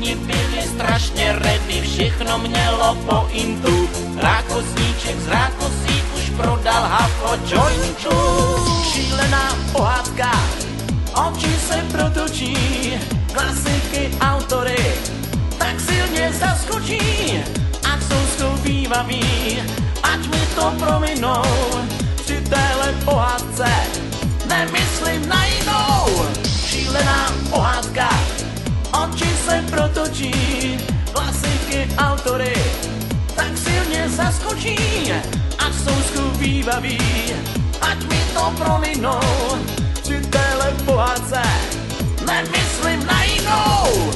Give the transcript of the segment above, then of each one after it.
Všichni byli strašně ready, všechno mělo pointu. Rákosníček z rákosí už prodal hafo jointů. Šílená pohádka, oči se protočí, klasiky autory tak silně zaskočí. Ať jsou schovývaví, ať mi to prominou, při téhle pohádce nemyslím na jinou. Šílená pohádka, oči se protočí, klasiky autory tak silně zaskočí. Ať jsou schovývaví, ať mi to prominou, při téhle pohádce nemyslím na jinou.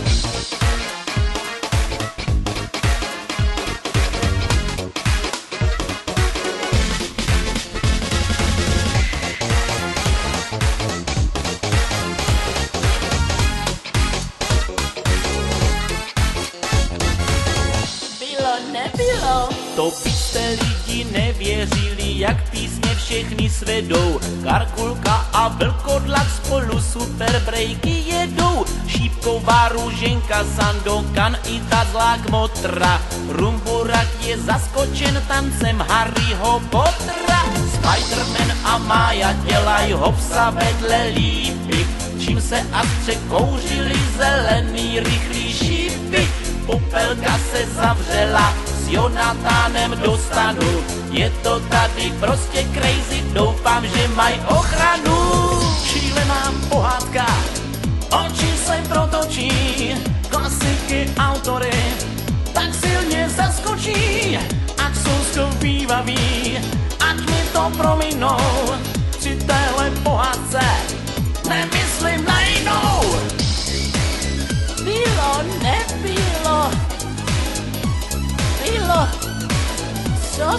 Nebylo. To byste lidi nevěřili, jak písně všechny svedou. Karkulka a vlkodlak spolu super breaky jedou. Šípková růženka, Sandokan i ta zlá kmotra. Rumburak je zaskočen tancem Harryho Pottera. Spiderman a Mája dělají hopsa vedle lípy, čím se a překouřili zelený rychlý šípy. Popelka se zavřela, s Jonatánem dostanu. Je to tady prostě crazy, doufám, že mají ochranu. Šílená pohádka, oči se protočí, klasiky autory tak silně zaskočí. Ať jsou schovývaví, ať mi to prominou, při téhle pohádce nemyslím na jinou. Bylo, nebylo. Bylo. Co